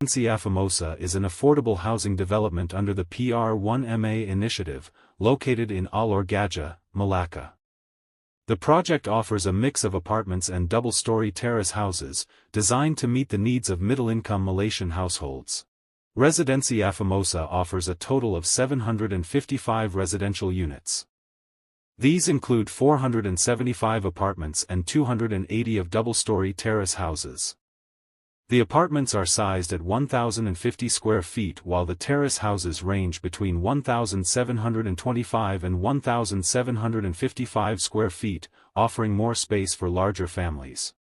Formosa is an affordable housing development under the PR1MA initiative, located in Alor Gadjah, Malacca. The project offers a mix of apartments and double-story terrace houses, designed to meet the needs of middle-income Malaysian households. Residencia Formosa offers a total of 755 residential units. These include 475 apartments and 280 of double-story terrace houses. The apartments are sized at 1,050 square feet while the terrace houses range between 1,725 and 1,755 square feet, offering more space for larger families.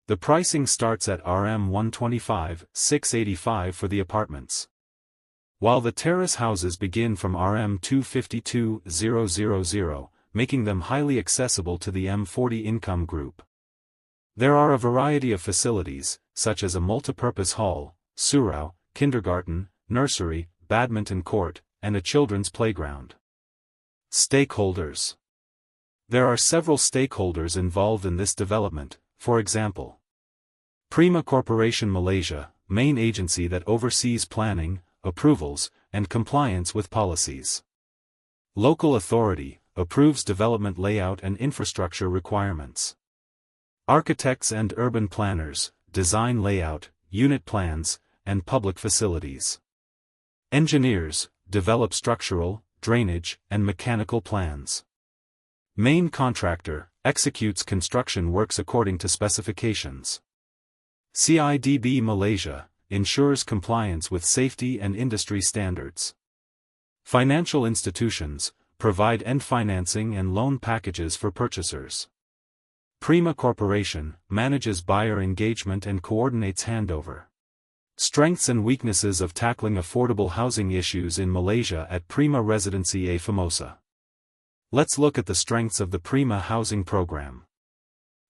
The pricing starts at RM125,685 for the apartments, while the terrace houses begin from RM252,000, making them highly accessible to the M40 income group. There are a variety of facilities, such as a multipurpose hall, surau, kindergarten, nursery, badminton court, and a children's playground. Stakeholders. There are several stakeholders involved in this development, for example, Prima Corporation Malaysia, main agency that oversees planning, approvals, and compliance with policies. Local authority, approves development layout and infrastructure requirements. Architects and urban planners, design layout, unit plans, and public facilities. Engineers, develop structural, drainage, and mechanical plans. Main contractor, executes construction works according to specifications. CIDB Malaysia, ensures compliance with safety and industry standards. Financial institutions, provide end financing and loan packages for purchasers. Prima Corporation, manages buyer engagement and coordinates handover. Strengths and weaknesses of tackling affordable housing issues in Malaysia at Prima Residencia Formosa. Let's look at the strengths of the Prima housing program.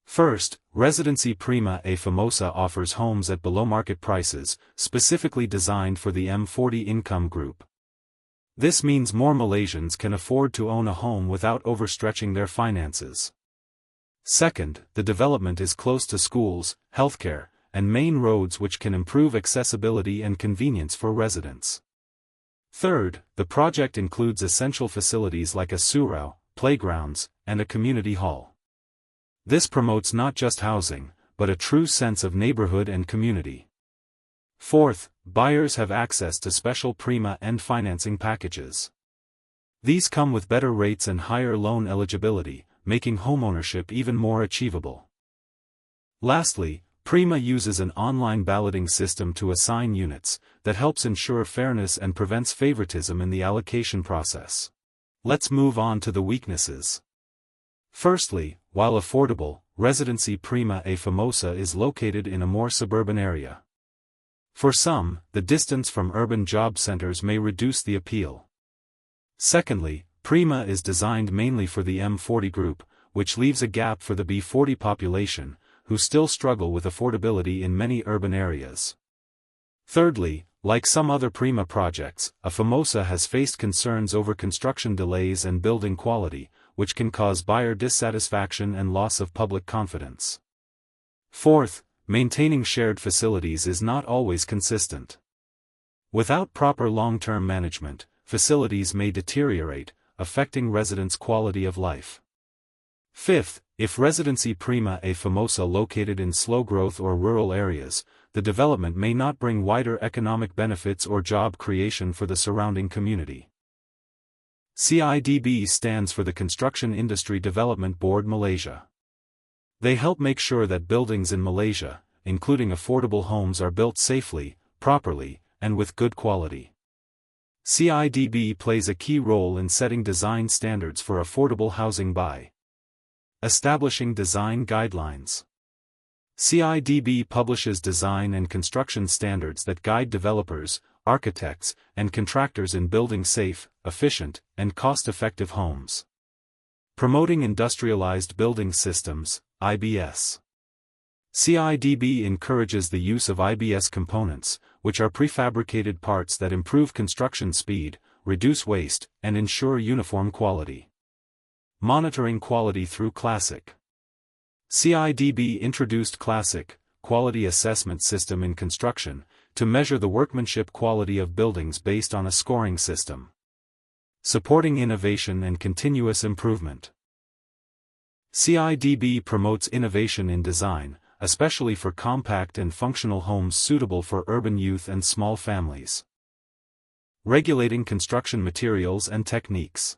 First, Residency Prima Formosa offers homes at below-market prices, specifically designed for the M40 income group. This means more Malaysians can afford to own a home without overstretching their finances. Second, the development is close to schools, healthcare, and main roads which can improve accessibility and convenience for residents. Third, the project includes essential facilities like a surau, playgrounds, and a community hall. This promotes not just housing, but a true sense of neighborhood and community. Fourth, buyers have access to special Prima and financing packages. These come with better rates and higher loan eligibility, making homeownership even more achievable. Lastly, Prima uses an online balloting system to assign units, that helps ensure fairness and prevents favoritism in the allocation process. Let's move on to the weaknesses. Firstly, while affordable, Residency Prima Formosa is located in a more suburban area. For some, the distance from urban job centers may reduce the appeal. Secondly, Prima is designed mainly for the M40 group, which leaves a gap for the B40 population, who still struggle with affordability in many urban areas. Thirdly, like some other Prima projects, Formosa has faced concerns over construction delays and building quality, which can cause buyer dissatisfaction and loss of public confidence. Fourth, maintaining shared facilities is not always consistent. Without proper long-term management, facilities may deteriorate, affecting residents' quality of life. Fifth, if Residency Prima Formosa located in slow-growth or rural areas, the development may not bring wider economic benefits or job creation for the surrounding community. CIDB stands for the Construction Industry Development Board Malaysia. They help make sure that buildings in Malaysia, including affordable homes, are built safely, properly, and with good quality. CIDB plays a key role in setting design standards for affordable housing by establishing design guidelines. CIDB publishes design and construction standards that guide developers, architects, and contractors in building safe, efficient, and cost-effective homes. Promoting industrialized building systems, IBS. CIDB encourages the use of IBS components, which are prefabricated parts that improve construction speed, reduce waste, and ensure uniform quality. Monitoring quality through Classic. CIDB introduced Classic, Quality Assessment System in construction, to measure the workmanship quality of buildings based on a scoring system. Supporting innovation and continuous improvement. CIDB promotes innovation in design, especially for compact and functional homes suitable for urban youth and small families. Regulating construction materials and techniques.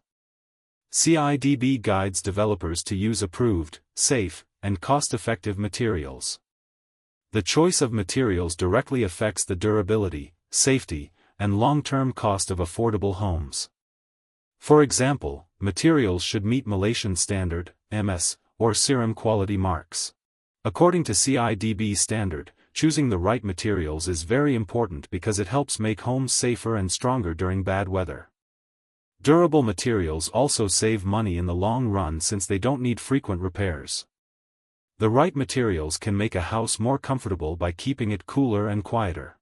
CIDB guides developers to use approved, safe, and cost-effective materials. The choice of materials directly affects the durability, safety, and long-term cost of affordable homes. For example, materials should meet Malaysian Standard, MS, or CIRAM quality marks. According to CIDB standard, choosing the right materials is very important because it helps make homes safer and stronger during bad weather. Durable materials also save money in the long run since they don't need frequent repairs. The right materials can make a house more comfortable by keeping it cooler and quieter.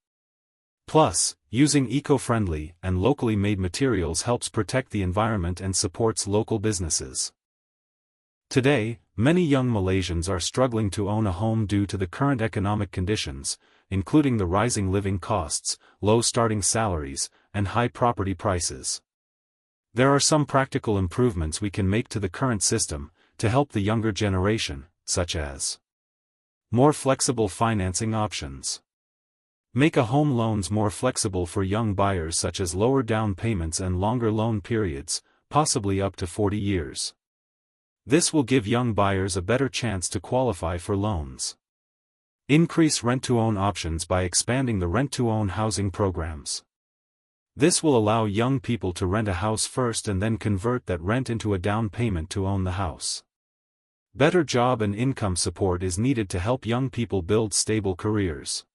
Plus, using eco-friendly and locally made materials helps protect the environment and supports local businesses. Today, many young Malaysians are struggling to own a home due to the current economic conditions, including the rising living costs, low starting salaries, and high property prices. There are some practical improvements we can make to the current system to help the younger generation, such as more flexible financing options. Make a home loans more flexible for young buyers, such as lower down payments and longer loan periods, possibly up to 40 years. This will give young buyers a better chance to qualify for loans. Increase rent-to-own options by expanding the rent-to-own housing programs. This will allow young people to rent a house first and then convert that rent into a down payment to own the house. Better job and income support is needed to help young people build stable careers.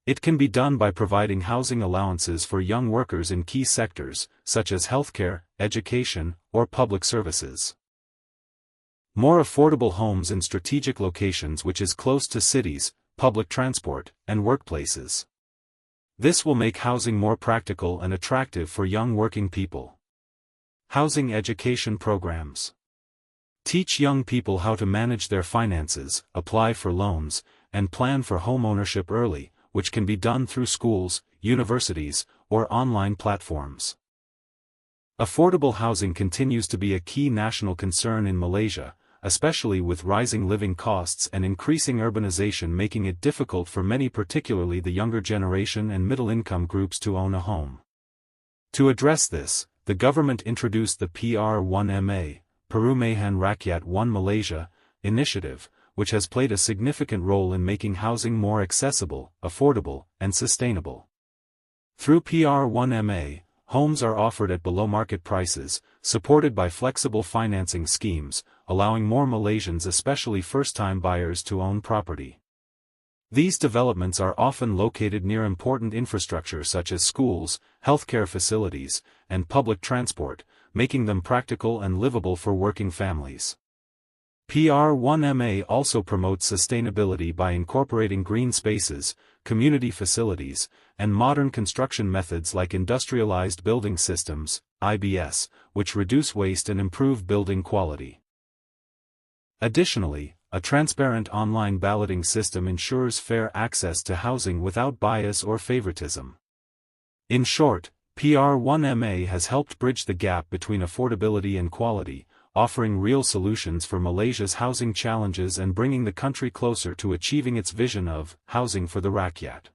It can be done by providing housing allowances for young workers in key sectors, such as healthcare, education, or public services. More affordable homes in strategic locations which is close to cities, public transport, and workplaces. This will make housing more practical and attractive for young working people. Housing education programs. Teach young people how to manage their finances, apply for loans, and plan for home ownership early, which can be done through schools, universities, or online platforms. Affordable housing continues to be a key national concern in Malaysia, especially with rising living costs and increasing urbanization making it difficult for many, particularly the younger generation and middle-income groups, to own a home. To address this, the government introduced the PR1MA, Perumahan Rakyat 1 Malaysia, initiative, which has played a significant role in making housing more accessible, affordable, and sustainable. Through PR1MA, homes are offered at below-market prices, supported by flexible financing schemes, allowing more Malaysians, especially first-time buyers, to own property. These developments are often located near important infrastructure such as schools, healthcare facilities, and public transport, making them practical and livable for working families. PR1MA also promotes sustainability by incorporating green spaces, community facilities, and modern construction methods like industrialized building systems, IBS, which reduce waste and improve building quality. Additionally, a transparent online balloting system ensures fair access to housing without bias or favoritism. In short, PR1MA has helped bridge the gap between affordability and quality, offering real solutions for Malaysia's housing challenges and bringing the country closer to achieving its vision of housing for the Rakyat.